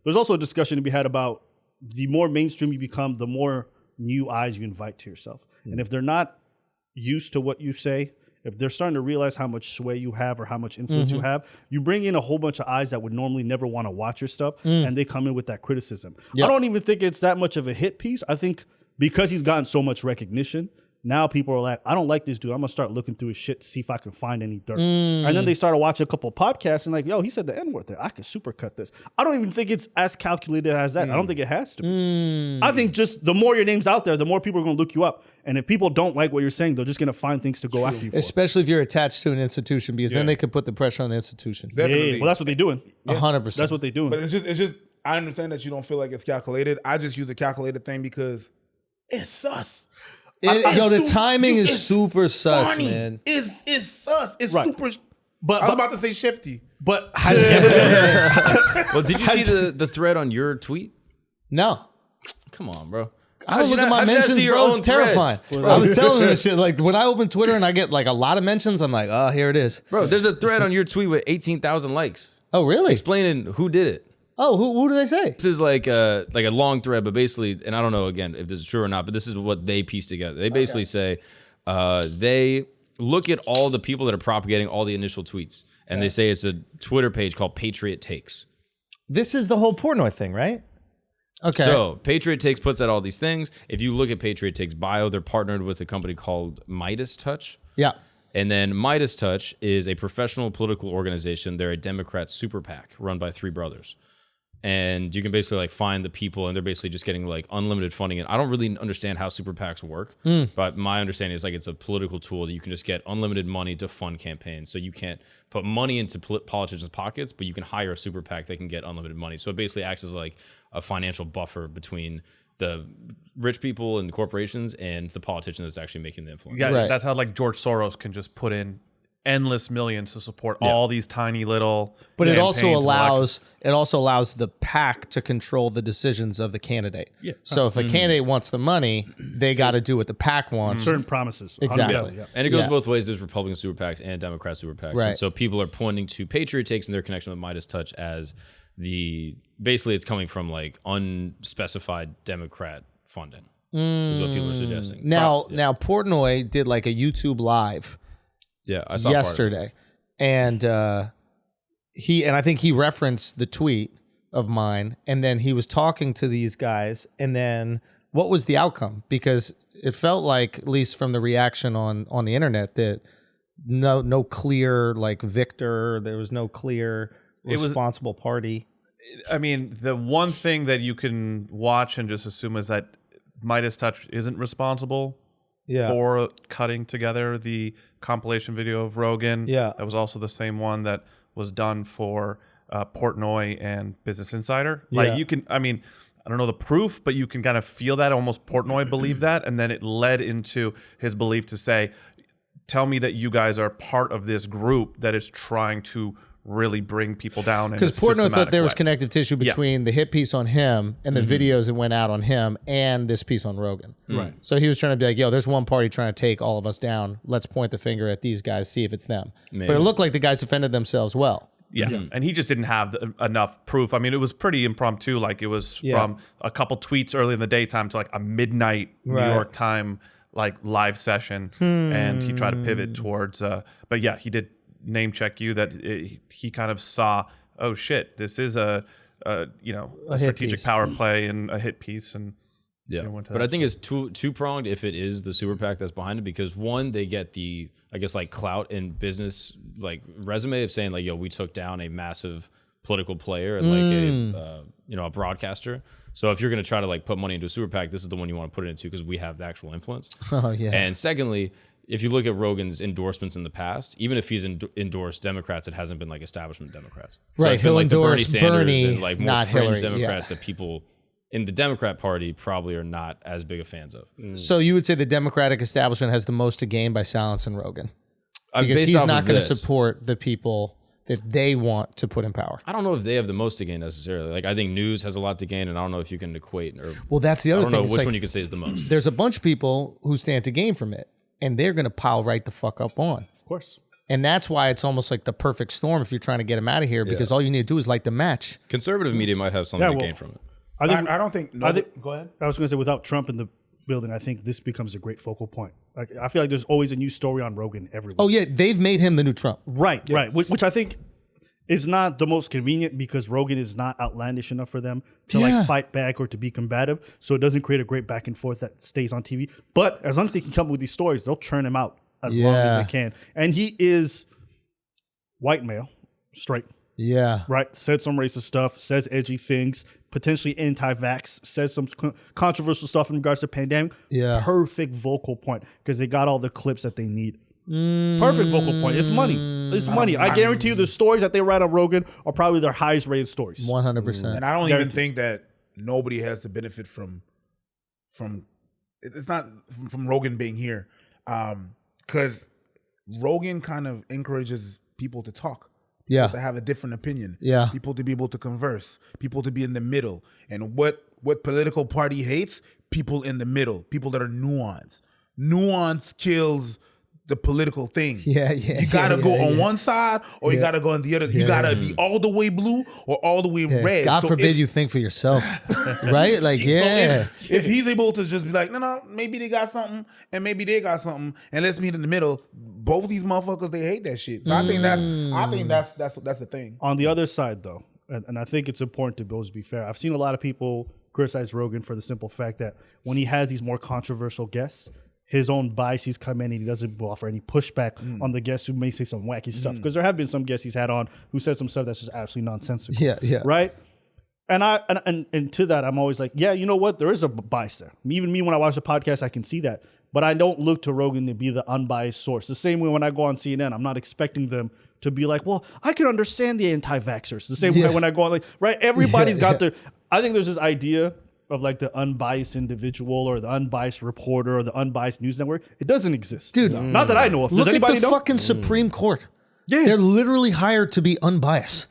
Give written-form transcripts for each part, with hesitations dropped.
there's also a discussion to be had about the more mainstream you become, the more new eyes you invite to yourself. And if they're not used to what you say, if they're starting to realize how much sway you have or how much influence you have, you bring in a whole bunch of eyes that would normally never want to watch your stuff, and they come in with that criticism. Yep. I don't even think it's that much of a hit piece. I think because he's gotten so much recognition, now people are like, I don't like this dude. I'm going to start looking through his shit to see if I can find any dirt. And then they started watching a couple of podcasts and like, yo, he said the N-word there. I can supercut this. I don't even think it's as calculated as that. I don't think it has to be. I think just the more your name's out there, the more people are going to look you up. And if people don't like what you're saying, they're just going to find things to go after you for. Especially if you're attached to an institution, because then they could put the pressure on the institution. Definitely. Yeah. Well, that's what they're doing. 100%. That's what they're doing. But it's just, I understand that you don't feel like it's calculated. I just use the calculated thing because it's sus. The timing is super sus, funny. Man. It's sus. It's super. But I was about to say shifty. But has it ever been? Well, did you see the thread on your tweet? No. Come on, bro. I don't look at my mentions, bro. It's terrifying. I was telling them this shit. Like, when I open Twitter and I get like a lot of mentions, I'm like, oh, here it is. Bro, there's a thread on your tweet with 18,000 likes. Oh, really? Explaining who did it. Oh, who do they say? This is like a long thread, but basically, and I don't know again if this is true or not, but this is what they piece together. They basically say they look at all the people that are propagating all the initial tweets, and they say it's a Twitter page called Patriot Takes. This is the whole Portnoy thing, right? Okay. So Patriot Takes puts out all these things. If you look at Patriot Takes bio, they're partnered with a company called Midas Touch. Yeah. And then Midas Touch is a professional political organization. They're a Democrat super PAC run by three brothers. And you can basically like find the people, and they're basically just getting like unlimited funding. And I don't really understand how super PACs work, but my understanding is like it's a political tool that you can just get unlimited money to fund campaigns. So you can't put money into politicians' pockets, but you can hire a super PAC that can get unlimited money. So it basically acts as like a financial buffer between the rich people and corporations and the politician that's actually making the influence. Yeah, that's how like George Soros can just put in endless millions to support all these tiny little. But it also allows the PAC to control the decisions of the candidate. Yeah. So if a candidate wants the money, they got to do what the PAC wants. Certain promises. Exactly. Yeah. And it goes both ways. There's Republican super PACs and Democrat super PACs. Right. And so people are pointing to Patriot Takes and their connection with Midas Touch as basically it's coming from like unspecified Democrat funding is what people are suggesting. Now Portnoy did like a YouTube live. Yeah, I saw yesterday, and I think he referenced the tweet of mine, and then he was talking to these guys, and then what was the outcome? Because it felt like, at least from the reaction on the internet, that no clear like victor, there was no clear responsible party. I mean, the one thing that you can watch and just assume is that Midas Touch isn't responsible for cutting together the compilation video of Rogan. Yeah. That was also the same one that was done for Portnoy and Business Insider. Like you can, I mean, I don't know the proof, but you can kind of feel that almost Portnoy believed that. And then it led into his belief to say, tell me that you guys are part of this group that is trying to really bring people down. Because Portnoy thought there was connective tissue between the hit piece on him and the videos that went out on him and this piece on Rogan. Right. So he was trying to be like, yo, there's one party trying to take all of us down. Let's point the finger at these guys, see if it's them. Maybe. But it looked like the guys defended themselves well. Yeah. And he just didn't have enough proof. I mean, it was pretty impromptu. Like it was from a couple tweets early in the daytime to like a midnight New York time like live session. And he tried to pivot towards, but yeah, he did name check you that he kind of saw, oh shit, this is a strategic power play and a hit piece. And but I think it's two pronged if it is the super PAC that's behind it, because one, they get the, I guess, like clout and business like resume of saying like, yo, we took down a massive political player and like a broadcaster. So if you're going to try to like put money into a super PAC, this is the one you want to put it into because we have the actual influence. Oh yeah. And secondly, if you look at Rogan's endorsements in the past, even if he's endorsed Democrats, it hasn't been like establishment Democrats. So right, it's he'll been, like, endorse the Bernie Sanders Bernie, and like more not fringe Hillary. Democrats that people in the Democrat Party probably are not as big of fans of. So you would say the Democratic establishment has the most to gain by silencing Rogan? Because he's not going to support the people that they want to put in power. I don't know if they have the most to gain necessarily. Like I think news has a lot to gain, and I don't know if you can equate. Or well, that's the other thing. I don't know which one you can say is the most. There's a bunch of people who stand to gain from it, and they're going to pile right the fuck up on. Of course. And that's why it's almost like the perfect storm if you're trying to get him out of here, because all you need to do is light the match. Conservative media might have something to gain from it. I don't think. No, go ahead. I was going to say, without Trump in the building, I think this becomes a great focal point. Like, I feel like there's always a new story on Rogan every week. Oh yeah, they've made him the new Trump. Right. Which I think is not the most convenient because Rogan is not outlandish enough for them to like fight back or to be combative. So it doesn't create a great back and forth that stays on TV. But as long as they can come up with these stories, they'll churn him out as long as they can. And he is white male, straight. Yeah. Right. Said some racist stuff, says edgy things, potentially anti-vax, says some controversial stuff in regards to pandemic. Yeah. Perfect vocal point because they got all the clips that they need. Perfect vocal point. It's money. It's money. I guarantee you the stories that they write on Rogan are probably their highest rated stories. 100%. And I don't even think that nobody has to benefit from it's not from Rogan being here. Because Rogan kind of encourages people to talk. Yeah. To have a different opinion. Yeah. People to be able to converse. People to be in the middle. And what political party hates? People in the middle. People that are nuanced. Nuance kills the political thing. You gotta go on one side or you gotta go on the other. You gotta be all the way blue or all the way red. God forbid you think for yourself. Right? Like, if he's able to just be like, no, maybe they got something and maybe they got something and let's meet in the middle. Both of these motherfuckers, they hate that shit. So I think that's the thing. On the other side though, and I think it's important to both be fair. I've seen a lot of people criticize Rogan for the simple fact that when he has these more controversial guests, his own biases come in and he doesn't offer any pushback on the guests who may say some wacky stuff. Because there have been some guests he's had on who said some stuff that's just absolutely nonsensical. Yeah. Right? And to that, I'm always like, yeah, you know what? There is a bias there. Even me, when I watch the podcast, I can see that. But I don't look to Rogan to be the unbiased source. The same way when I go on CNN, I'm not expecting them to be like, well, I can understand the anti-vaxxers. The same way when I go on, like, right? Everybody's got their, I think there's this idea of like the unbiased individual or the unbiased reporter or the unbiased news network. It doesn't exist. Dude. Not that I know of. Does Look at anybody the know? fucking Supreme Court. Yeah. They're literally hired to be unbiased.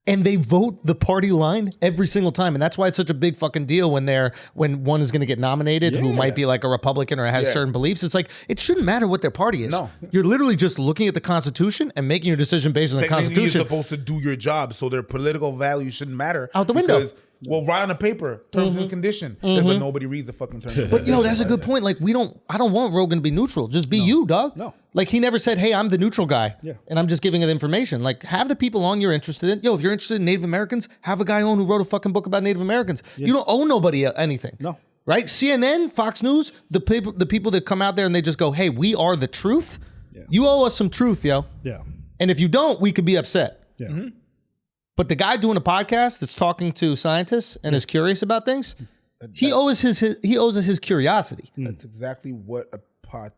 And they vote the party line every single time. And that's why it's such a big fucking deal when one is going to get nominated who might be like a Republican or has certain beliefs. It's like, it shouldn't matter what their party is. No. You're literally just looking at the Constitution and making your decision based on the Constitution. You're supposed to do your job, so their political values shouldn't matter. Out the window. Because, well, write on the paper, terms and condition. But nobody reads the fucking terms and But condition. that's a good point. Like, I don't want Rogan to be neutral. Just be you, dog. No. Like, he never said, hey, I'm the neutral guy. Yeah. And I'm just giving it information. Like, have the people on you're interested in. Yo, if you're interested in Native Americans, have a guy on who wrote a fucking book about Native Americans. You don't owe nobody anything. No. Right? CNN, Fox News, the people that come out there and they just go, hey, we are the truth. Yeah. You owe us some truth, yo. Yeah. And if you don't, we could be upset. Yeah. But the guy doing a podcast that's talking to scientists and is curious about things, he owes us his curiosity. That's exactly what a podcast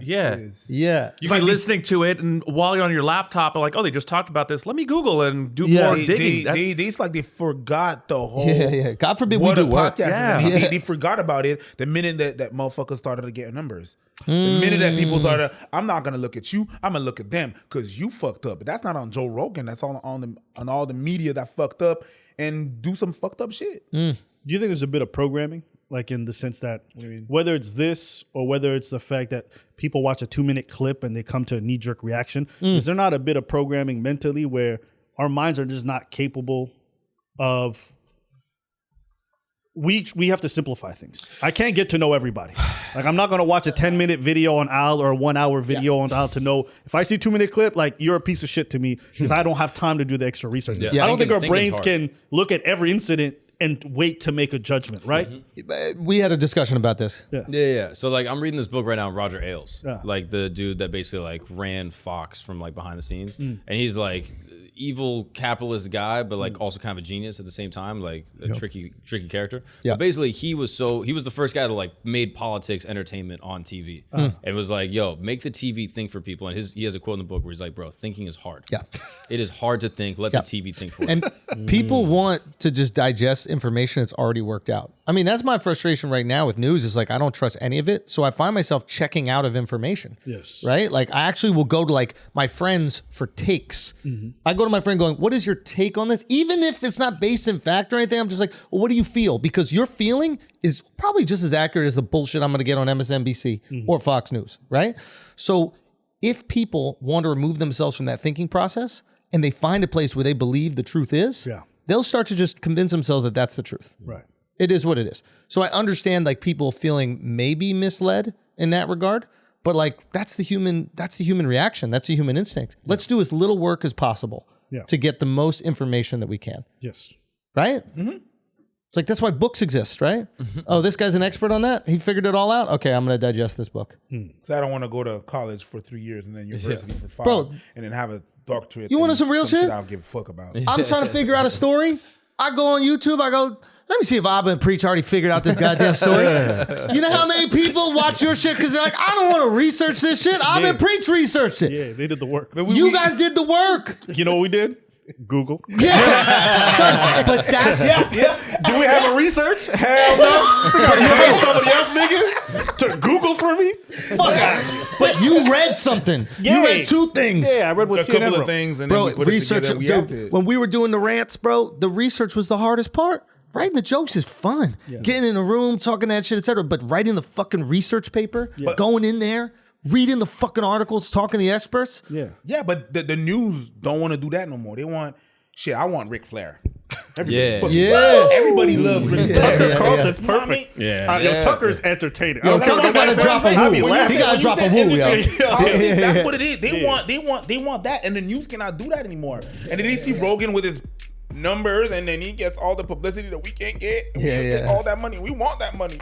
Yeah. is. Yeah. You might be listening to it, and while you're on your laptop, you're like, oh, they just talked about this. Let me Google and do more digging. It's like they forgot the whole. Yeah. God forbid we what do a work. podcast is. They forgot about it the minute that motherfuckers started to get numbers. The minute that people started, I'm not gonna look at you. I'm gonna look at them because you fucked up. But that's not on Joe Rogan. That's on all the media that fucked up and do some fucked up shit. Do you think there's a bit of programming? Like in the sense that whether it's this or whether it's the fact that people watch a 2-minute clip and they come to a knee-jerk reaction, is there not a bit of programming mentally where our minds are just not capable of... We have to simplify things. I can't get to know everybody. Like, I'm not going to watch a 10-minute video on Al or a 1-hour video on Al to know. If I see a 2-minute clip, like, you're a piece of shit to me because I don't have time to do the extra research. I don't think our brains can look at every incident and wait to make a judgment, right? We had a discussion about this. Yeah. So like, I'm reading this book right now, Roger Ailes, like the dude that basically like ran Fox from like behind the scenes, and he's like evil capitalist guy, but like also kind of a genius at the same time, like a tricky character. Yeah. But basically, he was the first guy that like made politics entertainment on TV, and was like, yo, make the TV think for people. And he has a quote in the book where he's like, bro, thinking is hard. Yeah, it is hard to think. Let the TV think for you. And people want to just digest information that's already worked out. I mean, that's my frustration right now with news is like, I don't trust any of it. So I find myself checking out of information. Yes. Right? Like, I actually will go to like my friends for takes. I go to my friend going, what is your take on this? Even if it's not based in fact or anything, I'm just like, well, what do you feel? Because your feeling is probably just as accurate as the bullshit I'm going to get on MSNBC or Fox News. Right? So if people want to remove themselves from that thinking process and they find a place where they believe the truth is, they'll start to just convince themselves that that's the truth. Right. It is what it is. So I understand like people feeling maybe misled in that regard, but like that's the human reaction. That's the human instinct. Let's do as little work as possible to get the most information that we can. Yes. Right? Mm-hmm. It's like that's why books exist, right? Mm-hmm. Oh, this guy's an expert on that? He figured it all out? Okay, I'm going to digest this book. So I don't want to go to college for 3 years and then university for 5 and then have a doctorate. You want some real shit? I don't give a fuck about. I'm trying to figure out a story. I go on YouTube, I go, let me see if Abba and Preach already figured out this goddamn story. You know how many people watch your shit because they're like, I don't want to research this shit. Abba and Preach researched it. Yeah, they did the work. You guys did the work. You know what we did? Google. Yeah. Son, but that's Do we have a research? Hell no. You pay somebody else, nigga, to Google for me? But you read something. You read 2 things. Yeah, I read what A couple CNN of things and Bro, then we put research. it together. And we acted. When we were doing the rants, bro, the research was the hardest part. Writing the jokes is fun. Getting in a room, talking that shit, etc. But writing the fucking research paper, going in there, reading the fucking articles, talking to the experts. Yeah, but the news don't want to do that no more. They want shit. I want Ric Flair. Everybody loves Ric Flair. Tucker Carlson's perfect. Yeah. Tucker's entertaining. Yo, Tucker gotta drop a woo. He gotta drop a woo, yo. That's what it is. They want that, and the news cannot do that anymore. And then they see Rogan with his numbers, and then he gets all the publicity that we can't get. Get all that money. We want that money.